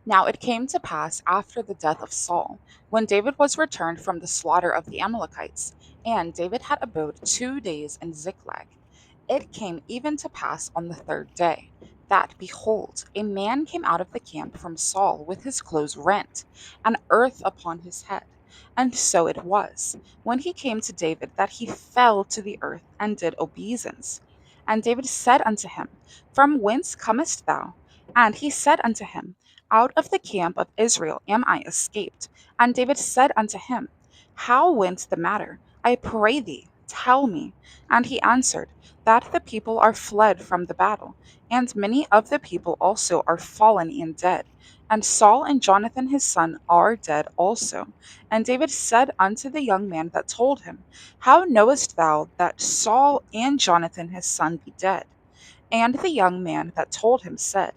Now it came to pass after the death of Saul, when David was returned from the slaughter of the Amalekites, and David had abode 2 days in Ziklag. It came even to pass on the third day, that, behold, a man came out of the camp from Saul with his clothes rent, and earth upon his head. And so it was, when he came to David, that he fell to the earth and did obeisance. And David said unto him, From whence comest thou? And he said unto him, Out of the camp of Israel am I escaped. And David said unto him, How went the matter? I pray thee, tell me. And he answered, That the people are fled from the battle, and many of the people also are fallen and dead. And Saul and Jonathan his son are dead also. And David said unto the young man that told him, How knowest thou that Saul and Jonathan his son be dead? And the young man that told him said,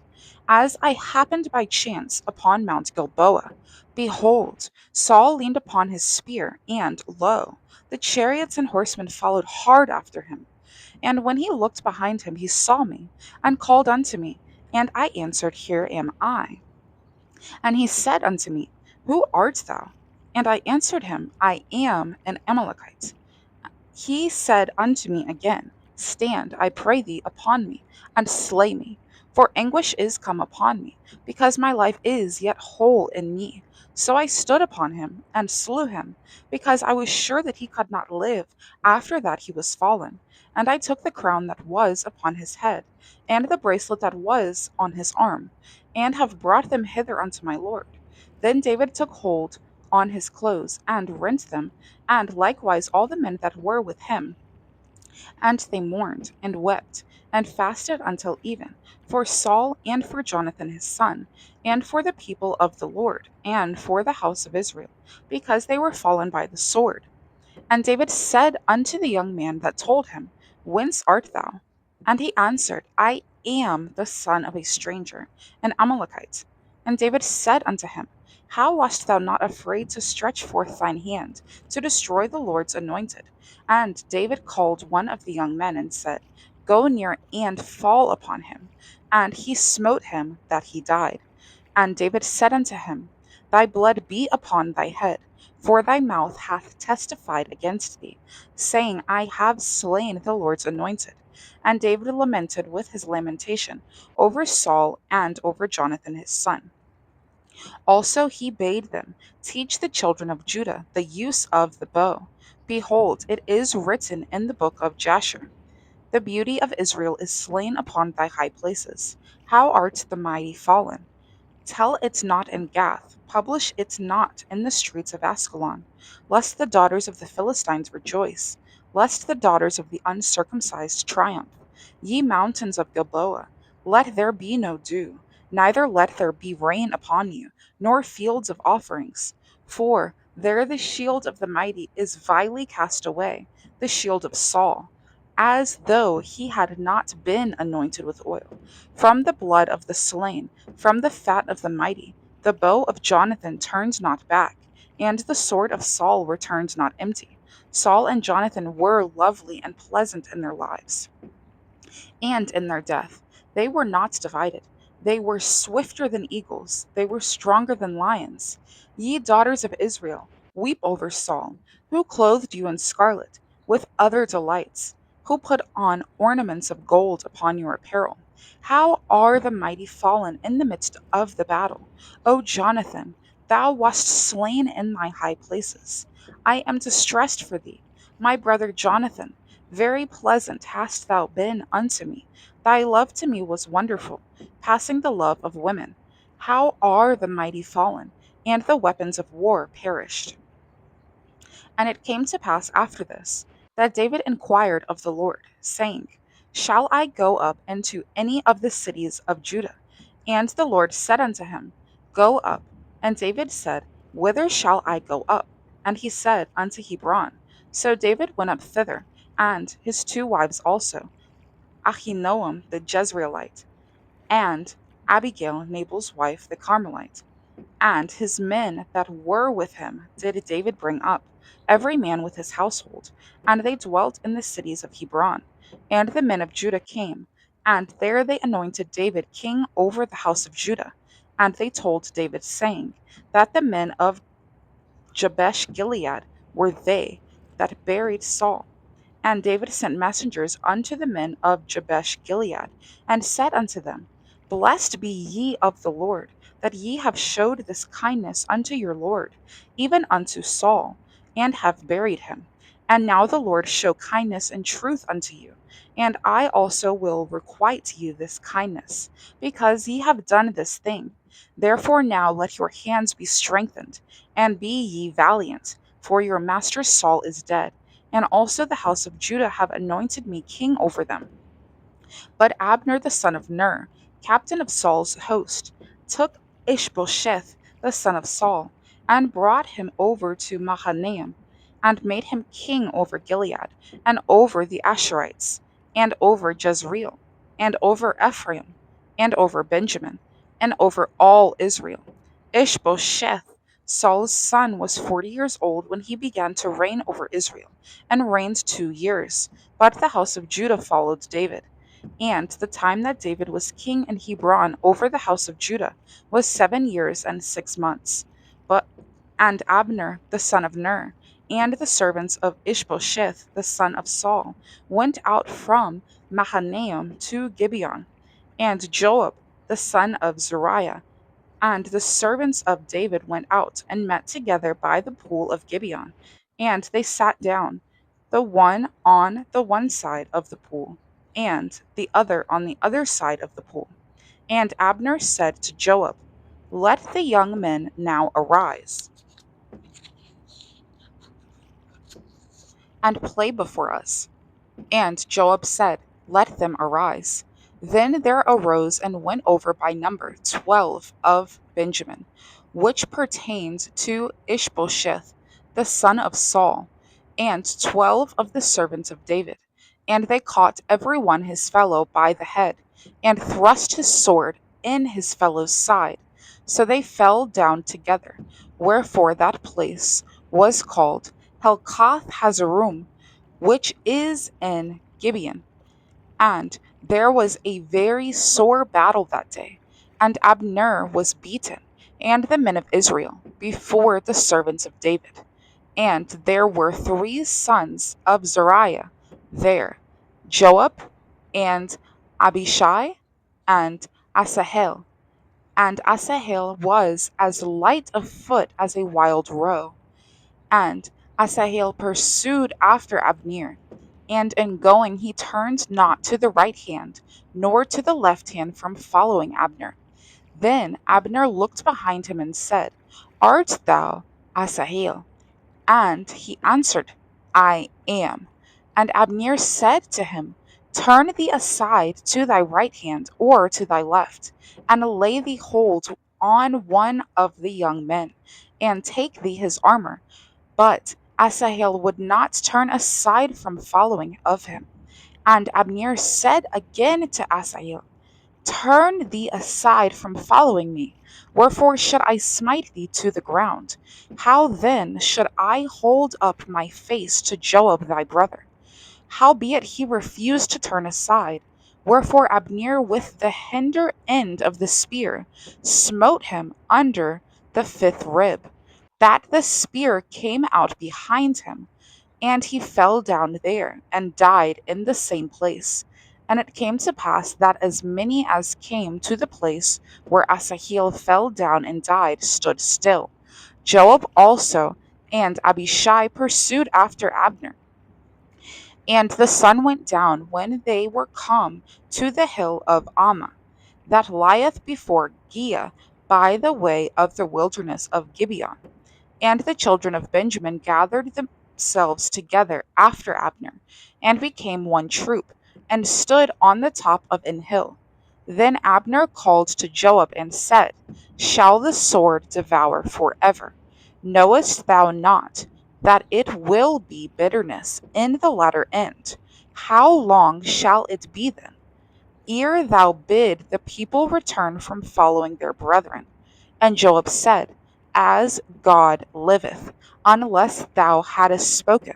As I happened by chance upon Mount Gilboa, behold, Saul leaned upon his spear, and lo, the chariots and horsemen followed hard after him. And when he looked behind him, he saw me, and called unto me. And I answered, Here am I. And he said unto me, Who art thou? And I answered him, I am an Amalekite. He said unto me again, Stand, I pray thee, upon me, and slay me. For anguish is come upon me, because my life is yet whole in me. So I stood upon him, and slew him, because I was sure that he could not live after that he was fallen. And I took the crown that was upon his head, and the bracelet that was on his arm, and have brought them hither unto my lord. Then David took hold on his clothes, and rent them, and likewise all the men that were with him. And they mourned, and wept, and fasted until even, for Saul, and for Jonathan his son, and for the people of the Lord, and for the house of Israel, because they were fallen by the sword. And David said unto the young man that told him, Whence art thou? And he answered, I am the son of a stranger, an Amalekite. And David said unto him, How wast thou not afraid to stretch forth thine hand to destroy the Lord's anointed? And David called one of the young men and said, Go near and fall upon him. And he smote him that he died. And David said unto him, Thy blood be upon thy head, for thy mouth hath testified against thee, saying, I have slain the Lord's anointed. And David lamented with his lamentation over Saul and over Jonathan his son. Also he bade them teach the children of Judah the use of the bow. Behold, it is written in the book of Jasher, The beauty of Israel is slain upon thy high places. How art the mighty fallen? Tell it not in Gath, publish it not in the streets of Askelon, lest the daughters of the Philistines rejoice, lest the daughters of the uncircumcised triumph. Ye mountains of Gilboa, let there be no dew, neither let there be rain upon you, nor fields of offerings. For there the shield of the mighty is vilely cast away, the shield of Saul, as though he had not been anointed with oil. From the blood of the slain, from the fat of the mighty, the bow of Jonathan turned not back, and the sword of Saul returned not empty. Saul and Jonathan were lovely and pleasant in their lives, and in their death. They were not divided. They were swifter than eagles. They were stronger than lions. Ye daughters of Israel, weep over Saul, who clothed you in scarlet, with other delights, who put on ornaments of gold upon your apparel. How are the mighty fallen in the midst of the battle? O Jonathan, thou wast slain in thy high places. I am distressed for thee, my brother Jonathan. Very pleasant hast thou been unto me. Thy love to me was wonderful, passing the love of women. How are the mighty fallen, and the weapons of war perished? And it came to pass after this, that David inquired of the Lord, saying, Shall I go up into any of the cities of Judah? And the Lord said unto him, Go up. And David said, Whither shall I go up? And he said, Unto Hebron. So David went up thither, and his two wives also, Ahinoam the Jezreelite, and Abigail Nabal's wife the Carmelite. And his men that were with him did David bring up, every man with his household, and they dwelt in the cities of Hebron. And the men of Judah came, and there they anointed David king over the house of Judah. And they told David, saying, that the men of Jabesh Gilead were they that buried Saul. And David sent messengers unto the men of Jabesh Gilead, and said unto them, Blessed be ye of the Lord, that ye have showed this kindness unto your Lord, even unto Saul, and have buried him. And now the Lord show kindness and truth unto you, and I also will requite you this kindness, because ye have done this thing. Therefore now let your hands be strengthened, and be ye valiant, for your master Saul is dead, and also the house of Judah have anointed me king over them. But Abner the son of Ner, captain of Saul's host, took Ishbosheth the son of Saul, and brought him over to Mahanaim, and made him king over Gilead, and over the Asherites, and over Jezreel, and over Ephraim, and over Benjamin, and over all Israel. Ishbosheth, Saul's son, was 40 years old when he began to reign over Israel, and reigned 2 years. But the house of Judah followed David. And the time that David was king in Hebron over the house of Judah was 7 years and 6 months. But and Abner the son of Ner, and the servants of Ishbosheth the son of Saul, went out from Mahanaim to Gibeon. And Joab the son of Zeruiah and the servants of David went out and met together by the pool of Gibeon, and they sat down, the one on the one side of the pool, and the other on the other side of the pool. And Abner said to Joab, Let the young men now arise, and play before us. And Joab said, Let them arise. Then there arose and went over by number 12 of Benjamin, which pertained to Ishbosheth, the son of Saul, and 12 of the servants of David. And they caught every one his fellow by the head, and thrust his sword in his fellow's side. So they fell down together. Wherefore that place was called Helkath Hazarum, which is in Gibeon. And there was a very sore battle that day, and Abner was beaten, and the men of Israel, before the servants of David. And there were 3 sons of Zeruiah there, Joab, and Abishai, and Asahel. And Asahel was as light of foot as a wild roe. And Asahel pursued after Abner, and in going he turned not to the right hand, nor to the left hand from following Abner. Then Abner looked behind him and said, Art thou Asahel? And he answered, I am. And Abner said to him, Turn thee aside to thy right hand or to thy left, and lay thee hold on one of the young men, and take thee his armor. But Asahel would not turn aside from following of him. And Abner said again to Asahel, Turn thee aside from following me. Wherefore should I smite thee to the ground? How then should I hold up my face to Joab thy brother? Howbeit he refused to turn aside. Wherefore Abner with the hinder end of the spear smote him under the 5th rib, that the spear came out behind him, and he fell down there, and died in the same place. And it came to pass that as many as came to the place where Asahel fell down and died stood still. Joab also and Abishai pursued after Abner. And the sun went down when they were come to the hill of Ammah, that lieth before Giah, by the way of the wilderness of Gibeon. And the children of Benjamin gathered themselves together after Abner, and became one troop, and stood on the top of an hill. Then Abner called to Joab and said, Shall the sword devour forever? Knowest thou not that it will be bitterness in the latter end? How long shall it be then, ere thou bid the people return from following their brethren? And Joab said, As God liveth, unless thou hadst spoken,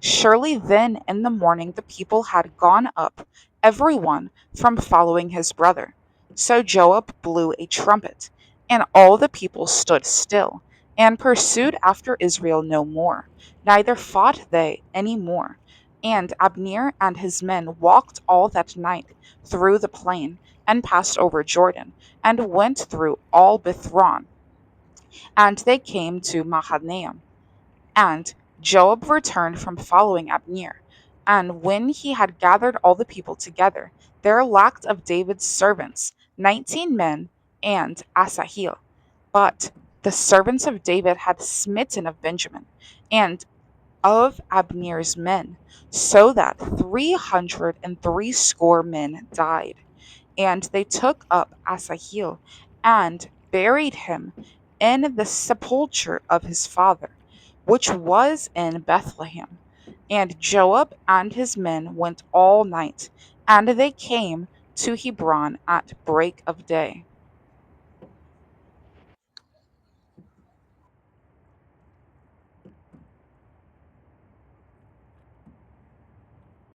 surely then in the morning the people had gone up, every one from following his brother. So Joab blew a trumpet, And all the people stood still, and pursued after Israel no more, neither fought they any more. And Abner and his men walked all that night through the plain, and passed over Jordan, and went through all Bithron, and they came to Mahanaim. And Joab returned from following Abner. And when he had gathered all the people together, there lacked of David's servants 19 men and Asahel. But the servants of David had smitten of Benjamin and of Abner's men, so that 360 men died. And they took up Asahel and buried him in the sepulchre of his father, which was in Bethlehem. And Joab and his men went all night, and they came to Hebron at break of day.